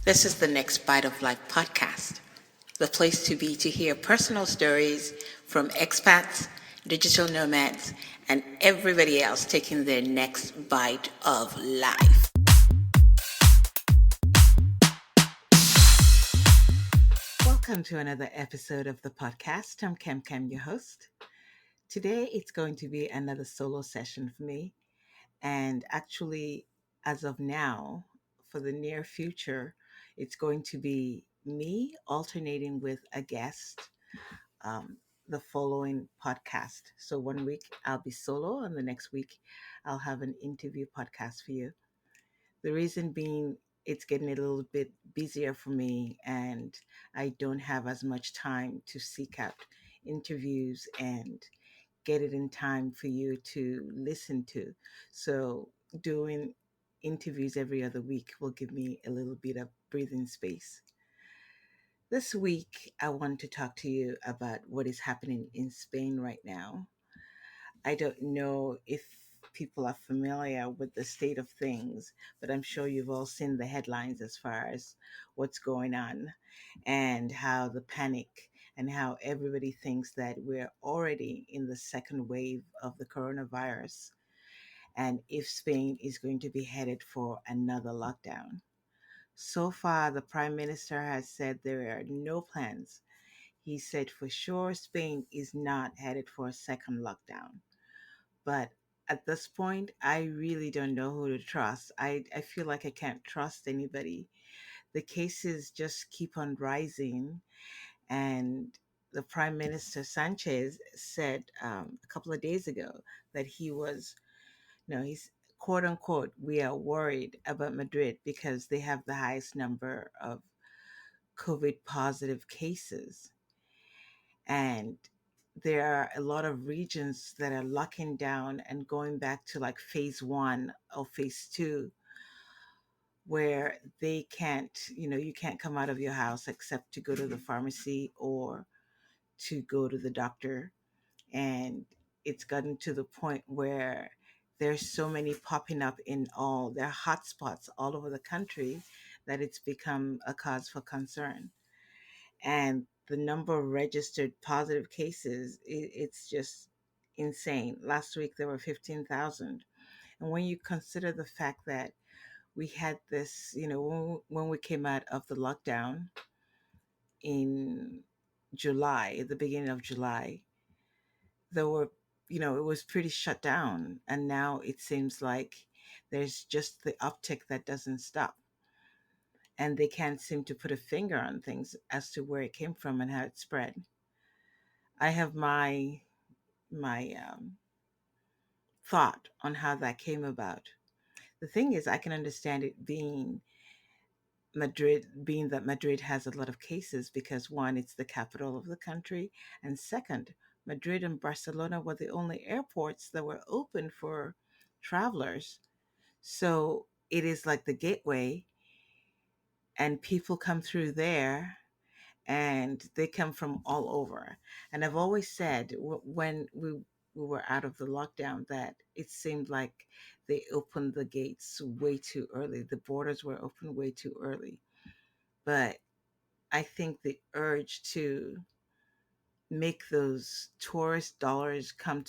This is the Next Bite of Life podcast, the place to be to hear personal stories from expats, digital nomads, and everybody else taking their next bite of life. Welcome to another episode of the podcast. I'm Kem, your host. Today it's going to be another solo session for me. And actually, as of now, for the near future, it's going to be me alternating with a guest um, the following podcast. So one week I'll be solo, and the next week I'll have an interview podcast for you. The reason being, it's getting a little bit busier for me, and I don't have as much time to seek out interviews and get it in time for you to listen to. So, doing interviews every other week will give me a little bit of breathing space. This week, I want to talk to you about what is happening in Spain right now. I don't know if people are familiar with the state of things, but I'm sure you've all seen the headlines as far as what's going on and how the panic and how everybody thinks that we're already in the second wave of the coronavirus and if Spain is going to be headed for another lockdown. So far, the Prime Minister has said there are no plans. He said for sure Spain is not headed for a second lockdown. But at this point, I really don't know who to trust. I feel like I can't trust anybody. The cases just keep on rising. And the Prime Minister Sanchez said a couple of days ago that he's quote unquote, we are worried about Madrid because they have the highest number of COVID positive cases. And there are a lot of regions that are locking down and going back to like phase one or phase two, where they can't, you can't come out of your house except to go to the pharmacy or to go to the doctor. And it's gotten to the point where there's so many popping up in all their hotspots all over the country that it's become a cause for concern. And the number of registered positive cases, it's just insane. Last week there were 15,000. And when you consider the fact that we had this, when we came out of the lockdown in July, at the beginning of July, there were, it was pretty shut down. And now it seems like there's just the uptick that doesn't stop. And they can't seem to put a finger on things as to where it came from and how it spread. I have my thought on how that came about. The thing is, I can understand it being that Madrid has a lot of cases because one, it's the capital of the country, and second, Madrid and Barcelona were the only airports that were open for travelers. So it is like the gateway, and people come through there and they come from all over. And I've always said when we were out of the lockdown that it seemed like they opened the gates way too early. The borders were open way too early. But I think the urge to make those tourist dollars come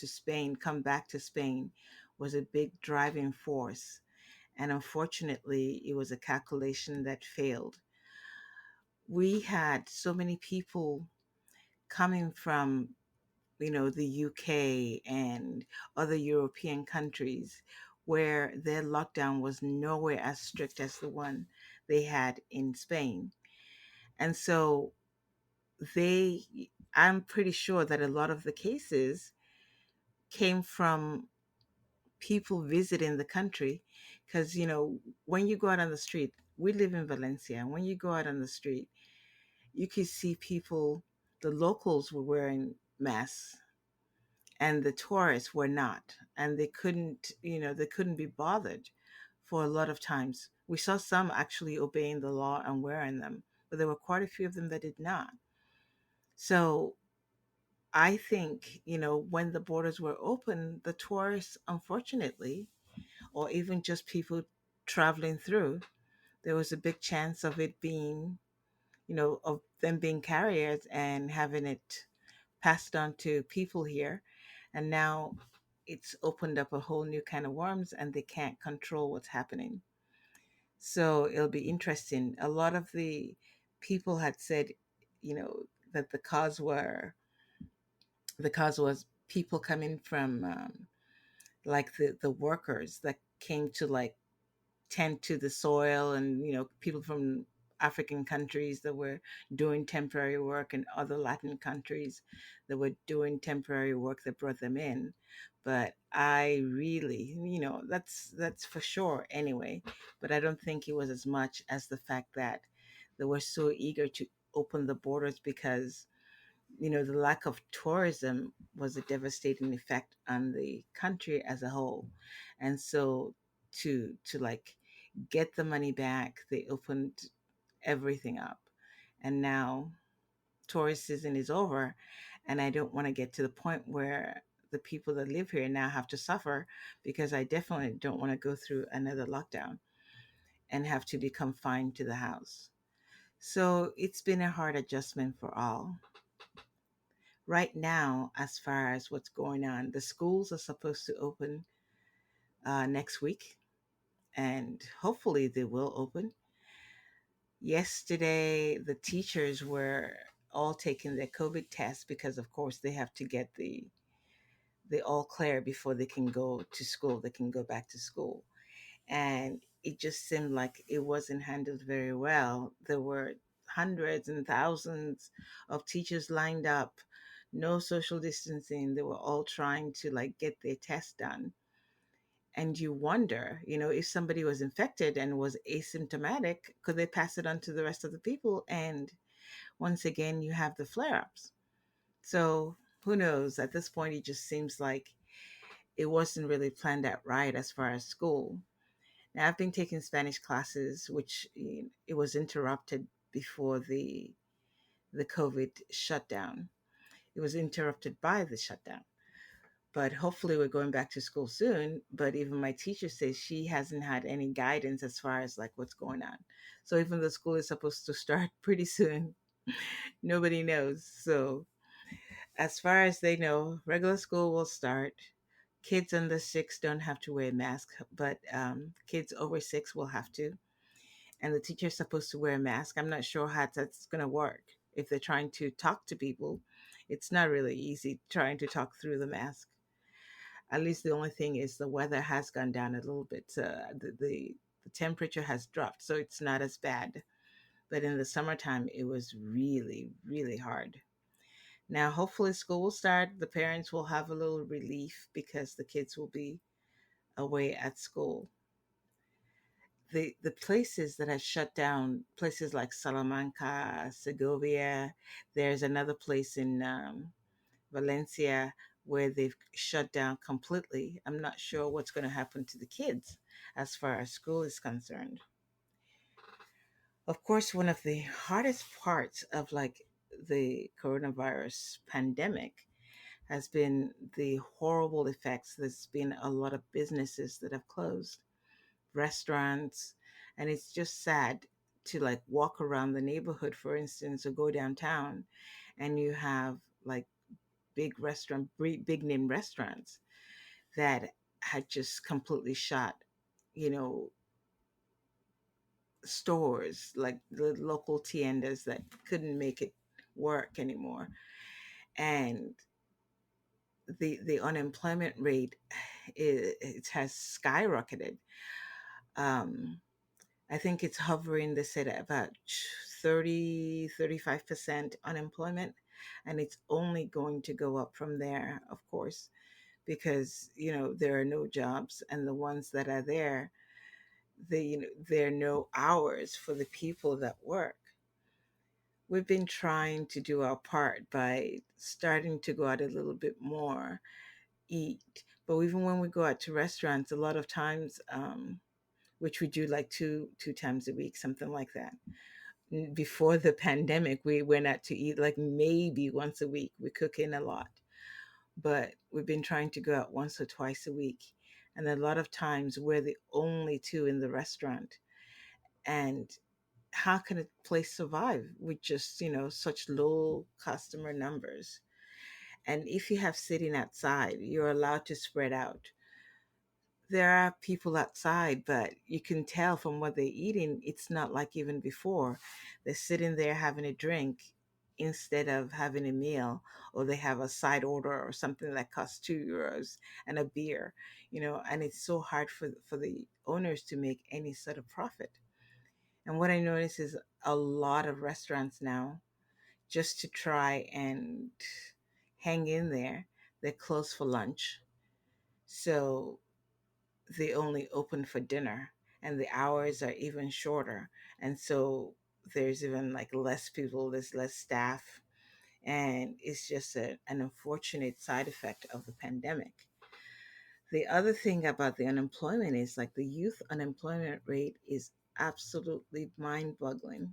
back to Spain, was a big driving force. And unfortunately, it was a calculation that failed. We had so many people coming from the UK and other European countries where their lockdown was nowhere as strict as the one they had in Spain. And so they I'm pretty sure that a lot of the cases came from people visiting the country because when you go out on the street, we live in Valencia, and when you go out on the street you could see people, the locals were wearing masks and the tourists were not, and they couldn't be bothered. For a lot of times we saw some actually obeying the law and wearing them, but there were quite a few of them that did not. So I think, when the borders were open, the tourists, unfortunately, or even just people traveling through, there was a big chance of it being, of them being carriers and having it passed on to people here. And now it's opened up a whole new kind of worms and they can't control what's happening. So it'll be interesting. A lot of the people had said, you know, that the cause was people coming from like the workers that came to like tend to the soil, and people from African countries that were doing temporary work, and other Latin countries that were doing temporary work that brought them in. But I really, that's for sure anyway, but I don't think it was as much as the fact that they were so eager to open the borders, because the lack of tourism was a devastating effect on the country as a whole. And so to like get the money back, they opened everything up. And now tourist season is over, and I don't want to get to the point where the people that live here now have to suffer, because I definitely don't want to go through another lockdown and have to be confined to the house. So it's been a hard adjustment for all. Right now, as far as what's going on, the schools are supposed to open next week, and hopefully they will open. Yesterday, the teachers were all taking their COVID test, because, of course, they have to get the all clear before they can go to school. They can go back to school, and it just seemed like it wasn't handled very well. There were hundreds and thousands of teachers lined up, no social distancing. They were all trying to like get their test done. And you wonder, if somebody was infected and was asymptomatic, could they pass it on to the rest of the people? And once again, you have the flare ups. So who knows? At this point, it just seems like it wasn't really planned out right as far as school. Now, I've been taking Spanish classes, which it was interrupted before the COVID shutdown. It was interrupted by the shutdown. But hopefully, we're going back to school soon. But even my teacher says she hasn't had any guidance as far as like what's going on. So even though school is supposed to start pretty soon, nobody knows. So as far as they know, regular school will start. Kids under 6 don't have to wear a mask, but kids over 6 will have to. And the teacher's supposed to wear a mask. I'm not sure how that's going to work. If they're trying to talk to people, it's not really easy trying to talk through the mask. At least the only thing is the weather has gone down a little bit. The temperature has dropped, so it's not as bad. But in the summertime, it was really, really hard. Now, hopefully, school will start. The parents will have a little relief because the kids will be away at school. The places that have shut down, places like Salamanca, Segovia, there's another place in Valencia where they've shut down completely. I'm not sure what's going to happen to the kids as far as school is concerned. Of course, one of the hardest parts of like the coronavirus pandemic has been the horrible effects. There's been a lot of businesses that have closed, restaurants, and it's just sad to like walk around the neighborhood, for instance, or go downtown, and you have like big name restaurants that had just completely shot, you know, stores like the local tiendas that couldn't make it work anymore. And the unemployment rate, it has skyrocketed. um I think it's hovering, they said, at about 35% unemployment, and it's only going to go up from there, of course, because there are no jobs, and the ones that are there, there are no hours for the people that work. We've been trying to do our part by starting to go out a little bit more, eat. But even when we go out to restaurants, a lot of times, which we do like two times a week, something like that. Before the pandemic, we went out to eat like maybe once a week. We cook in a lot, but we've been trying to go out once or twice a week. And a lot of times we're the only two in the restaurant. And how can a place survive with just, such low customer numbers? And if you have sitting outside, you're allowed to spread out. There are people outside, but you can tell from what they're eating, it's not like even before. They're sitting there having a drink instead of having a meal, or they have a side order or something that costs €2 and a beer, and it's so hard for the owners to make any sort of profit. And what I notice is a lot of restaurants now, just to try and hang in there, they're closed for lunch. So they only open for dinner, and the hours are even shorter. And so there's even like less people, there's less staff. And it's just an unfortunate side effect of the pandemic. The other thing about the unemployment is like the youth unemployment rate is absolutely mind boggling.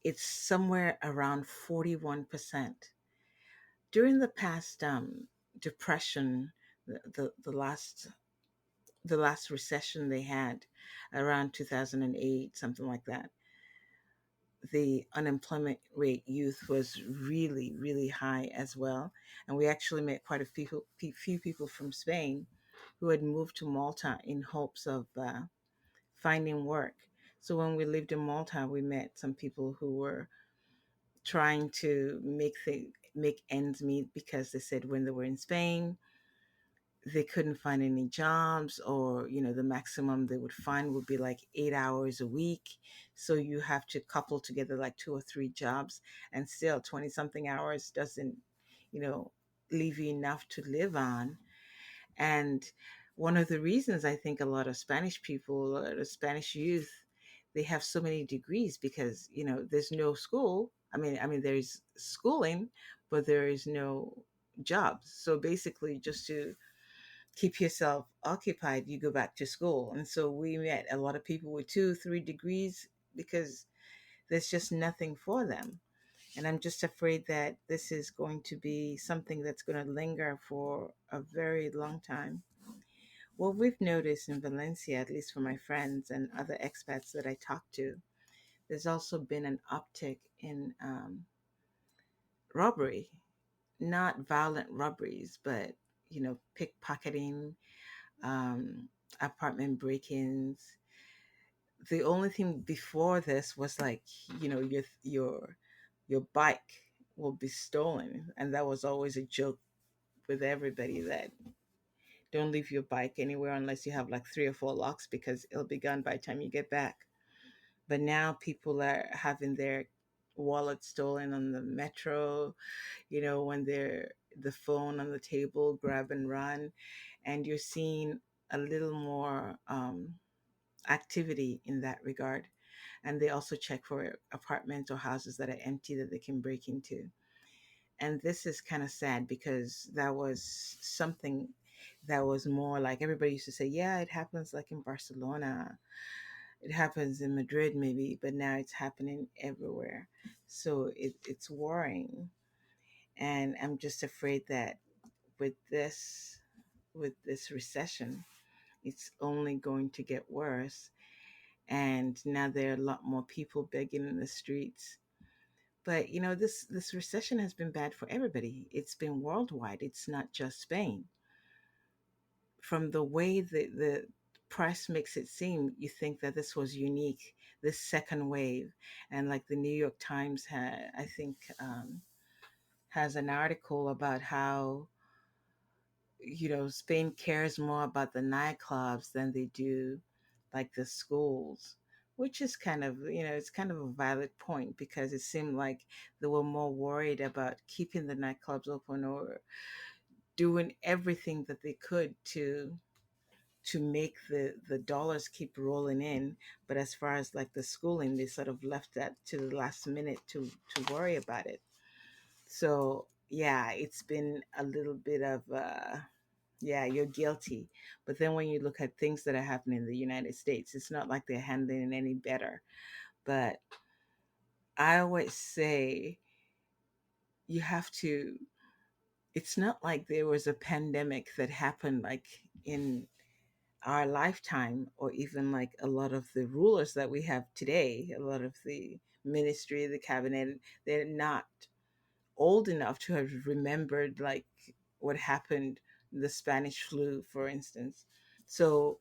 It's somewhere around 41%. During the past depression, the last recession they had around 2008, something like that, the unemployment rate youth was really, really high as well. And we actually met quite a few people from Spain who had moved to Malta in hopes of finding work. So when we lived in Malta, we met some people who were trying to make ends meet, because they said when they were in Spain, they couldn't find any jobs, or the maximum they would find would be like 8 hours a week. So you have to couple together like two or three jobs, and still 20 something hours doesn't you know leave you enough to live on. And one of the reasons I think a lot of Spanish people, a lot of Spanish youth, they have so many degrees, because there's no school. I mean there's schooling, but there is no jobs. So basically, just to keep yourself occupied, you go back to school. And so we met a lot of people with 2 3 degrees, because there's just nothing for them. And I'm just afraid that this is going to be something that's going to linger for a very long time. What we've noticed in Valencia, at least for my friends and other expats that I talk to, there's also been an uptick in robbery. Not violent robberies, but pickpocketing, um, apartment break-ins. The only thing before this was like, your bike will be stolen, and that was always a joke with everybody, that don't leave your bike anywhere unless you have like 3 or 4 locks, because it'll be gone by the time you get back. But now people are having their wallet stolen on the metro, when they're the phone on the table, grab and run. And you're seeing a little more activity in that regard. And they also check for apartments or houses that are empty that they can break into. And this is kind of sad, because that was something that was more like, everybody used to say, yeah, it happens like in Barcelona, it happens in Madrid maybe, but now it's happening everywhere. So it's worrying. And I'm just afraid that with this with this recession, it's only going to get worse. And now there are a lot more people begging in the streets. But this recession has been bad for everybody. It's been worldwide. It's not just Spain. From the way the press makes it seem, you think that this was unique, this second wave. And like the New York Times had, I think, has an article about how Spain cares more about the nightclubs than they do like the schools, which is kind of, it's kind of a valid point, because it seemed like they were more worried about keeping the nightclubs open, or doing everything that they could to make the dollars keep rolling in. But as far as like the schooling, they sort of left that to the last minute to worry about it. So yeah, it's been a little bit of yeah, you're guilty. But then when you look at things that are happening in the United States, it's not like they're handling it any better. But I always say, you have to, it's not like there was a pandemic that happened like in our lifetime, or even like a lot of the rulers that we have today, a lot of the ministry, the cabinet, they're not old enough to have remembered like what happened, the Spanish flu, for instance. So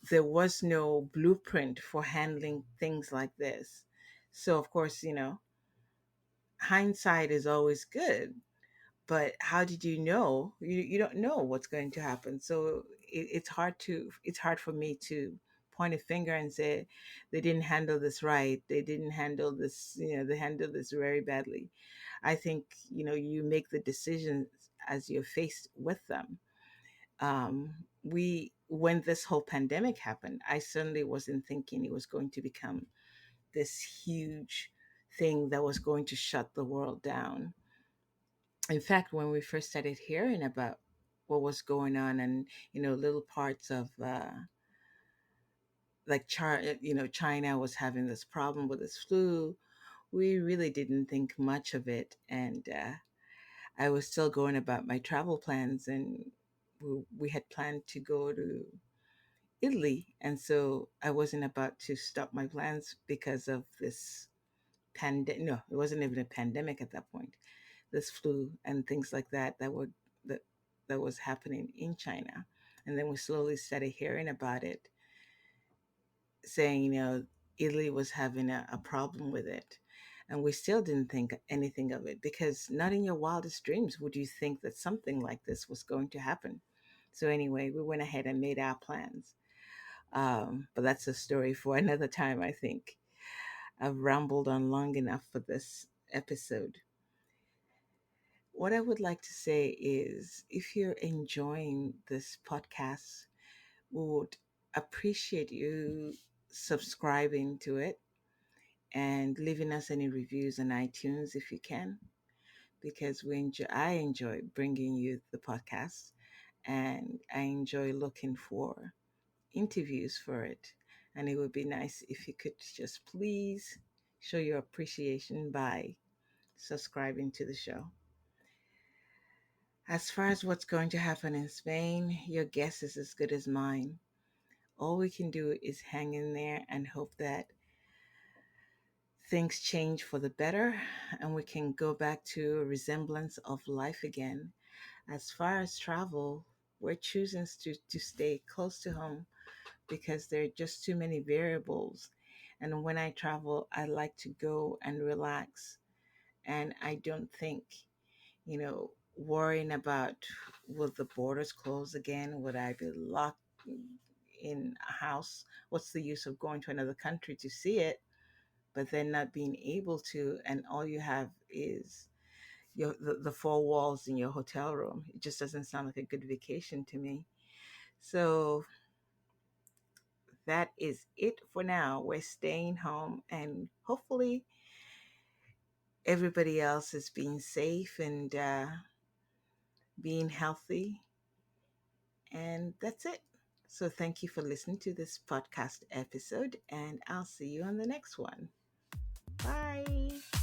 there was no blueprint for handling things like this. So, of course, hindsight is always good, but how did you know? You don't know what's going to happen. So it's hard for me to point a finger and say they didn't handle this right. They didn't handle this, they handled this very badly. I think, you make the decisions as you're faced with them. When this whole pandemic happened, I certainly wasn't thinking it was going to become this huge thing that was going to shut the world down. In fact, when we first started hearing about what was going on, and little parts of like China was having this problem with this flu, we really didn't think much of it. And I was still going about my travel plans, and we had planned to go to Italy. And so I wasn't about to stop my plans because of this pandemic. No, it wasn't even a pandemic at that point. This flu and things like that that was happening in China. And then we slowly started hearing about it, saying, Italy was having a problem with it. And we still didn't think anything of it, because not in your wildest dreams would you think that something like this was going to happen. So anyway, we went ahead and made our plans. But that's a story for another time, I think. I've rambled on long enough for this episode. What I would like to say is, if you're enjoying this podcast, we would appreciate you subscribing to it and leaving us any reviews on iTunes if you can, because I enjoy bringing you the podcast, and I enjoy looking for interviews for it. And it would be nice if you could just please show your appreciation by subscribing to the show. As far as what's going to happen in Spain, your guess is as good as mine. All we can do is hang in there and hope that things change for the better and we can go back to a resemblance of life again. As far as travel, we're choosing to stay close to home because there are just too many variables. And when I travel, I like to go and relax. And I don't think, worrying about, will the borders close again? Would I be locked in a house? What's the use of going to another country to see it, but then not being able to, and all you have is the four walls in your hotel room? It just doesn't sound like a good vacation to me. So that is it for now. We're staying home, and hopefully everybody else is being safe and being healthy. And that's it. So thank you for listening to this podcast episode, and I'll see you on the next one. Bye.